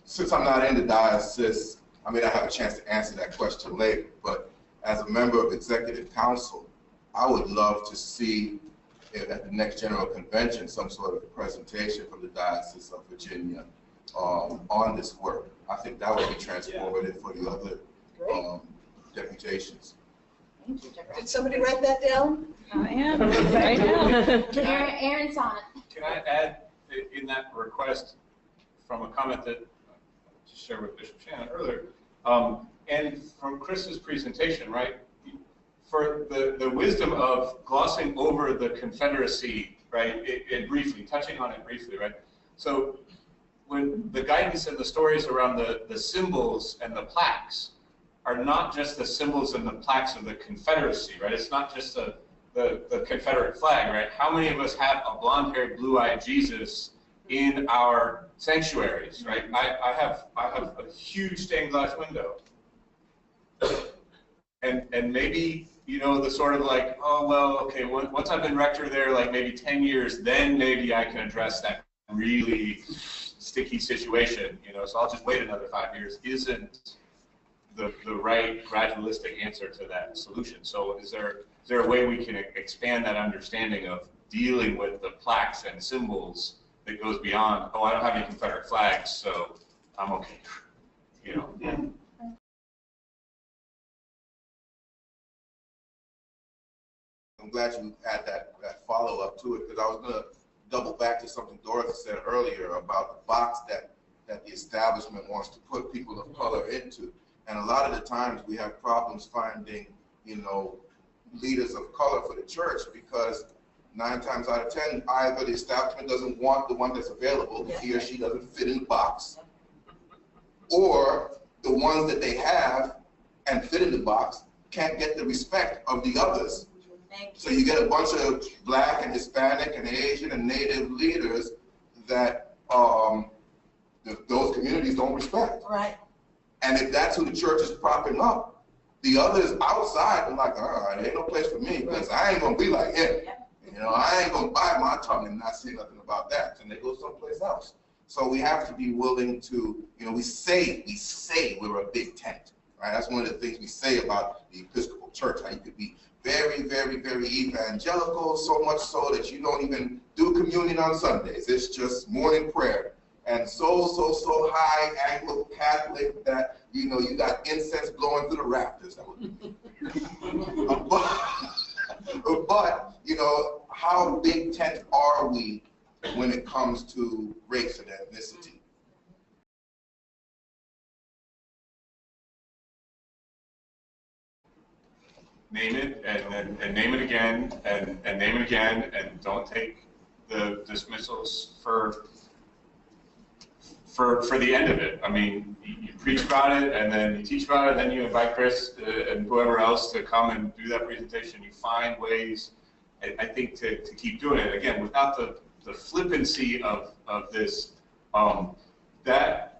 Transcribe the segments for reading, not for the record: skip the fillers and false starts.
since I'm not in the diocese, I may not have a chance to answer that question later, but as a member of Executive Council, I would love to see at the next General Convention some sort of presentation from the Diocese of Virginia on this work. I think that would be transformative for the other deputations. Did somebody write that down? I am right now. Aaron's on it. Can I add in that request from a comment that I just shared with Bishop Shannon earlier, and from Chris's presentation, right? For the wisdom of glossing over the Confederacy, right? And briefly, touching on it briefly, right? So when the guidance and the stories around the symbols and the plaques are not just the symbols and the plaques of the Confederacy, right? It's not just the Confederate flag, right? How many of us have a blonde-haired, blue-eyed Jesus in our sanctuaries, right? I have a huge stained glass window, and maybe, you know, the sort of like, oh well, okay, once I've been rector there, like maybe 10 years, then maybe I can address that really sticky situation, you know. So I'll just wait another 5 years. Isn't the right gradualistic answer to that solution? So is there a way we can expand that understanding of dealing with the plaques and symbols that goes beyond, oh, I don't have any Confederate flags, so I'm okay, you know? Yeah. I'm glad you had that follow-up to it, because I was going to double back to something Dorothy said earlier about the box that the establishment wants to put people of color into. And a lot of the times we have problems finding, you know, leaders of color for the church, because 9 times out of 10, either the establishment doesn't want the one that's available, he or she doesn't fit in the box, or the ones that they have and fit in the box can't get the respect of the others. So you get a bunch of Black and Hispanic and Asian and Native leaders that those communities don't respect. Right. And if that's who the church is propping up, the others outside are like, there ain't no place for me, because I ain't gonna be like him. You know, I ain't gonna bite my tongue and not say nothing about that. And they go someplace else. So we have to be willing to, you know, we say we're a big tent, right? That's one of the things we say about the Episcopal Church, how you could be very, very, very evangelical, so much so that you don't even do communion on Sundays. It's just morning prayer. And so high Anglo-Catholic that, you know, you got incense blowing through the rafters. But, you know, how big tent are we when it comes to race and ethnicity? Name it and name it again and name it again, and don't take the dismissals for the end of it. I mean, you preach about it, and then you teach about it, and then you invite Chris and whoever else to come and do that presentation. You find ways, I think, to keep doing it. Again, without the flippancy of this, that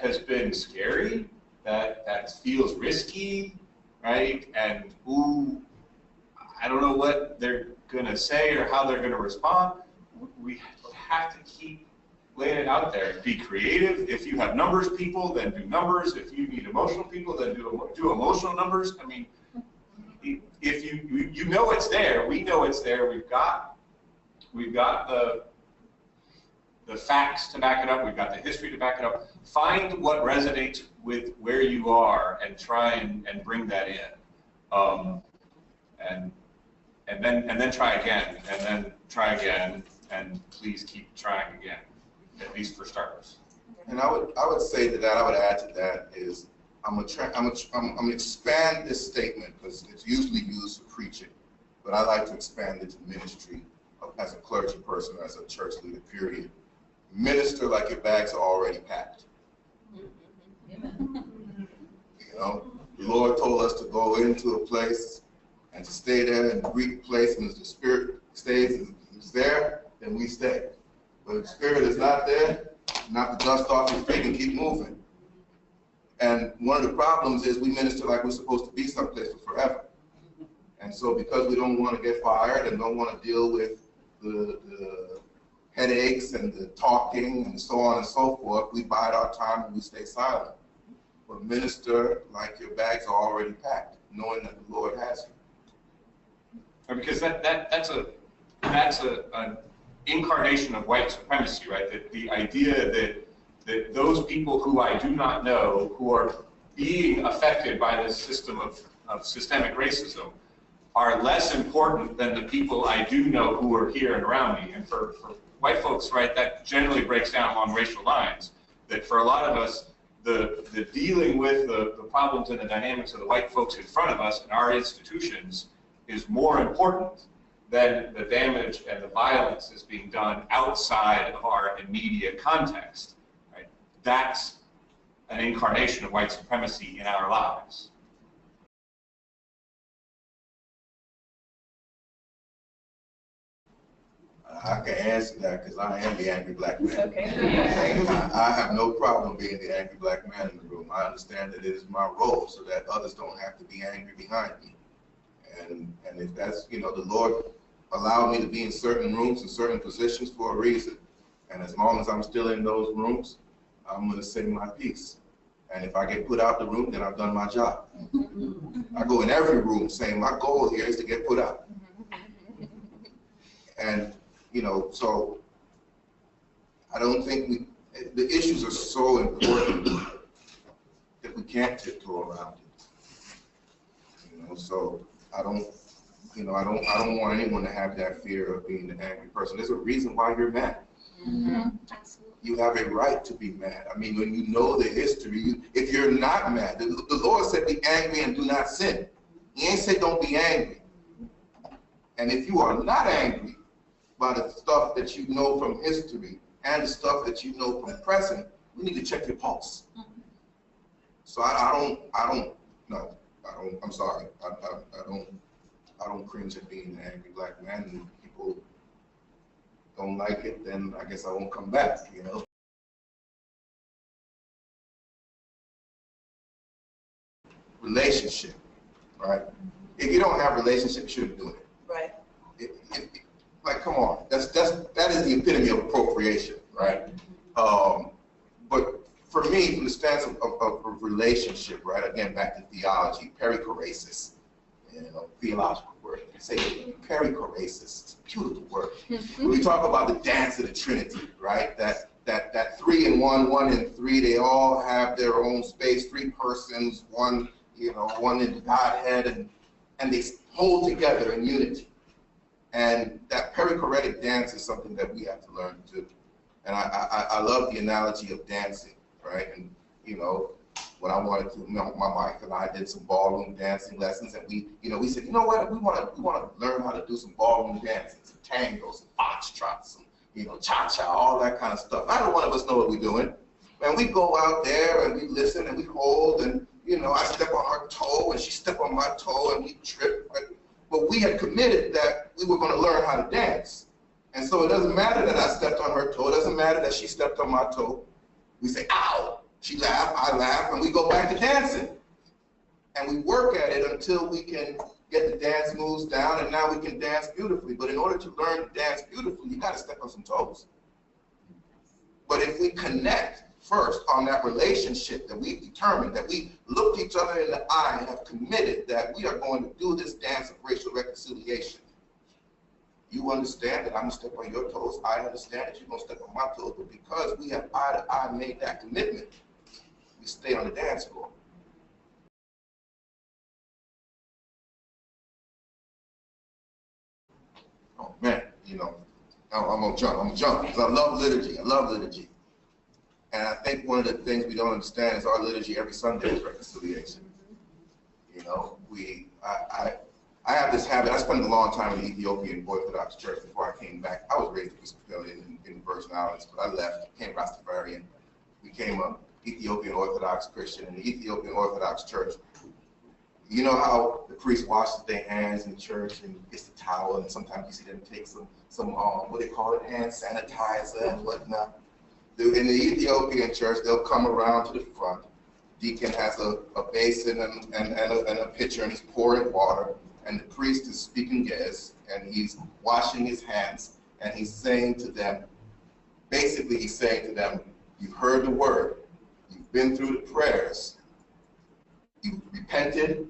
has been scary. That feels risky, right? And ooh, I don't know what they're gonna say or how they're gonna respond. We have to keep laying it out there. Be creative. If you have numbers people, then do numbers. If you need emotional people, then do emotional numbers. I mean, if you know it's there, we know it's there. We've got the facts to back it up. We've got the history to back it up. Find what resonates with where you are and try and bring that in, and then try again, and then try again, and please keep trying again, at least for starters. And I would say to that, I would add to that is I'm gonna expand this statement, because it's usually used for preaching, but I like to expand it to ministry as a clergy person, as a church leader, period. Minister like your bags are already packed. You know, the Lord told us to go into a place and to stay there and greet the place, and as the Spirit stays and is there, then we stay. But if the Spirit is not there, knock the dust off his feet and keep moving. And one of the problems is we minister like we're supposed to be someplace for forever. And so because we don't want to get fired and don't want to deal with the headaches and the talking and so on and so forth, we bide our time and we stay silent. But minister, like your bags are already packed, knowing that the Lord has you. Because that's an incarnation of white supremacy, right? That the idea that those people who I do not know, who are being affected by this system of systemic racism, are less important than the people I do know who are here and around me. And for white folks, right, that generally breaks down along racial lines. That for a lot of us, the dealing with the problems and the dynamics of the white folks in front of us in our institutions is more important than the damage and the violence that's being done outside of our immediate context. Right? That's an incarnation of white supremacy in our lives. I can answer that because I am the angry black man. Okay. I have no problem being the angry black man in the room. I understand that it is my role so that others don't have to be angry behind me. And if that's, the Lord allowed me to be in certain rooms and certain positions for a reason. And as long as I'm still in those rooms, I'm going to say my piece. And if I get put out the room, then I've done my job. I go in every room saying my goal here is to get put out. And so I don't think the issues are so important that we can't tiptoe around it. So I don't want anyone to have that fear of being the angry person. There's a reason why you're mad. Mm-hmm. You have a right to be mad. I mean, when you know the history, if you're not mad, the Lord said be angry and do not sin. He ain't said don't be angry. And if you are not angry by the stuff that you know from history and the stuff that you know from present, we need to check your pulse. So I'm sorry. I don't cringe at being an angry black man. And if people don't like it, then I guess I won't come back, Relationship, right? If you don't have a relationship, you shouldn't do it. Right. Like, come on, that is the epitome of appropriation, right? But for me, from the stance of relationship, right? Again, back to theology, perichoresis, theological word. Say perichoresis. It's a beautiful word. When we talk about the dance of the Trinity, right? That 3 in 1, 1 in 3, they all have their own space. 3 persons, one in the Godhead, and they hold together in unity. And that perichoretic dance is something that we have to learn to do. And I love the analogy of dancing, right? And when I wanted to, my wife and I did some ballroom dancing lessons, and we said, you know what, we want to learn how to do some ballroom dancing, some tangos, some foxtrots, some cha-cha, all that kind of stuff. Neither one of us know what we're doing. And we go out there and we listen and we hold, and I step on her toe and she step on my toe and we trip. But we had committed that we were going to learn how to dance. And so it doesn't matter that I stepped on her toe. It doesn't matter that she stepped on my toe. We say, ow. She laughed, I laugh, and we go back to dancing. And we work at it until we can get the dance moves down, and now we can dance beautifully. But in order to learn to dance beautifully, you got to step on some toes. But if we connect first on that relationship that we've determined, that we looked each other in the eye and have committed that we are going to do this dance of racial reconciliation. You understand that I'm going to step on your toes. I understand that you're going to step on my toes. But because we have eye to eye made that commitment, we stay on the dance floor. Oh man, I'm going to jump because I love liturgy. I love liturgy. And I think one of the things we don't understand is our liturgy every Sunday is reconciliation. I have this habit. I spent a long time in the Ethiopian Orthodox Church before I came back. I was raised Episcopalian in the Virgin Islands, but I left, became Rastafarian, became an Ethiopian Orthodox Christian in the Ethiopian Orthodox Church. You know how the priest washes their hands in church and gets the towel, and sometimes you see them take some what they call it, hand sanitizer and whatnot. In the Ethiopian church, they'll come around to the front. Deacon has a basin and a pitcher, and he's pouring water. And the priest is speaking Ge'ez, and he's washing his hands, and he's saying to them, basically he's saying to them, you've heard the word, you've been through the prayers, you've repented,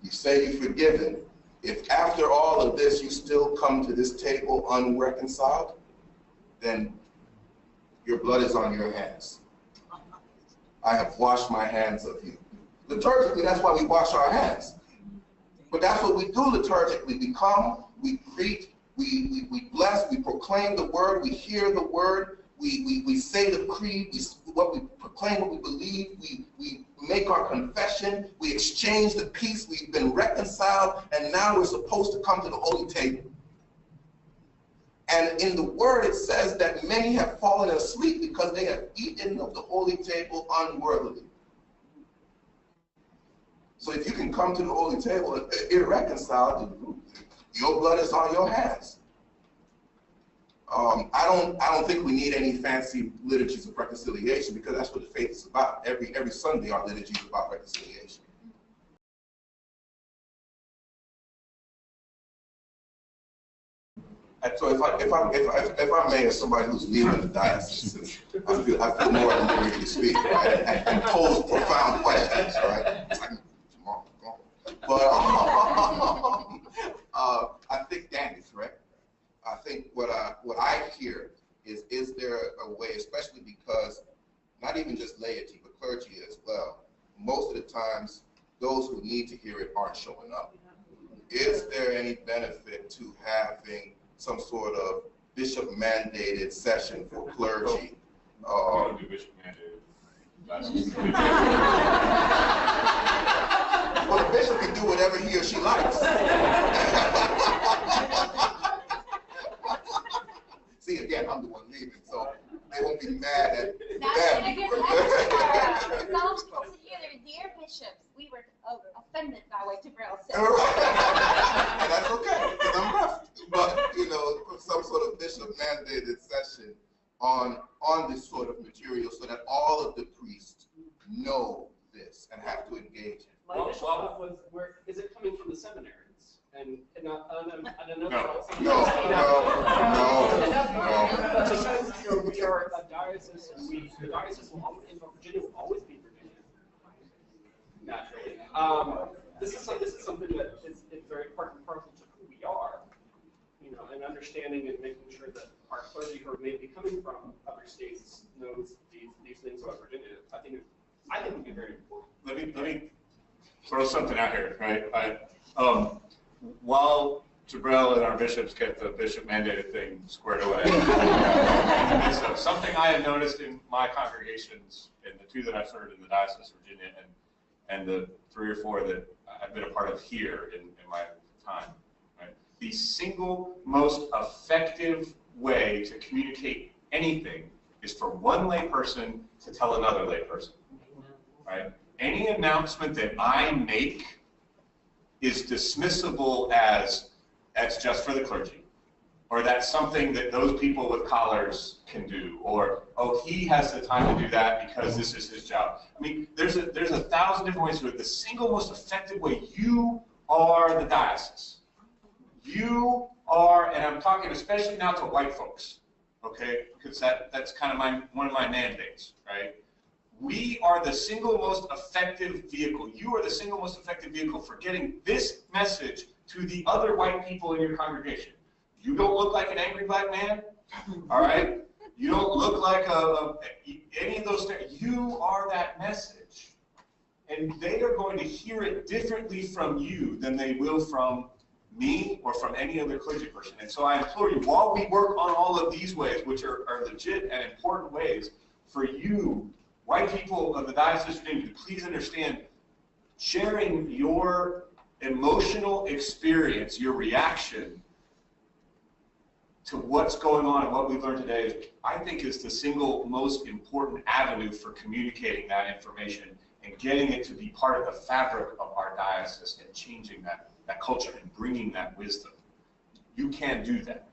you say you've forgiven. If after all of this you still come to this table unreconciled, then your blood is on your hands. I have washed my hands of you. Liturgically, that's why we wash our hands. But that's what we do liturgically. We come, we greet, we bless, we proclaim the word, we hear the word, we say the creed, we proclaim what we believe, we make our confession, we exchange the peace, we've been reconciled, and now we're supposed to come to the holy table. And in the word it says that many have fallen asleep because they have eaten of the holy table unworthily. So if you can come to the holy table irreconciled, your blood is on your hands. I don't think we need any fancy liturgies of reconciliation, because that's what the faith is about. Every Sunday our liturgy is about reconciliation. So if I may, as somebody who's leaving the diocese, I feel more at liberty to speak, right, and pose profound questions, right? But I think Danny's right. I think what I hear is there a way, especially because not even just laity, but clergy as well, most of the times those who need to hear it aren't showing up. Is there any benefit to having some sort of bishop-mandated session for clergy? Well, the bishop can do whatever he or she likes. See, again, I'm the one leaving, so they won't be mad at them. Dear bishops, we were offended by what Jabril said. And that's okay, because I'm left. But, some sort of bishop-mandated session on this sort of material so that all of the priests know this and have to engage it. My initial thought was, is it coming from the seminaries? And not, No. Because we are a diocese, and the diocese in Virginia will always be Virginia, naturally. This is something that is very part and parcel to who we are, and understanding and making sure that our clergy who are maybe coming from other states knows these things about Virginia. I think it would be very important. Let me throw something out here, right? While Jabril and our bishops get the bishop-mandated thing squared away, so something I have noticed in my congregations, in the two that I've served in the Diocese of Virginia, and the 3 or 4 that I've been a part of here in my time, right? The single most effective way to communicate anything is for one layperson to tell another layperson, right? Any announcement that I make is dismissible as that's just for the clergy, or that's something that those people with collars can do, or oh, he has the time to do that because this is his job. I mean, there's 1,000 different ways to do it. The single most effective way, you are the diocese. You are, and I'm talking especially now to white folks, okay, because that's kind of one of my mandates, right? We are the single most effective vehicle. You are the single most effective vehicle for getting this message to the other white people in your congregation. You don't look like an angry black man, all right? You don't look like any of those things. You are that message. And they are going to hear it differently from you than they will from me or from any other clergy person. And so I implore you, while we work on all of these ways, which are legit and important ways, for you, white people of the Diocese of Virginia, please understand, sharing your emotional experience, your reaction to what's going on and what we've learned today, I think is the single most important avenue for communicating that information and getting it to be part of the fabric of our diocese and changing that culture and bringing that wisdom. You can do that.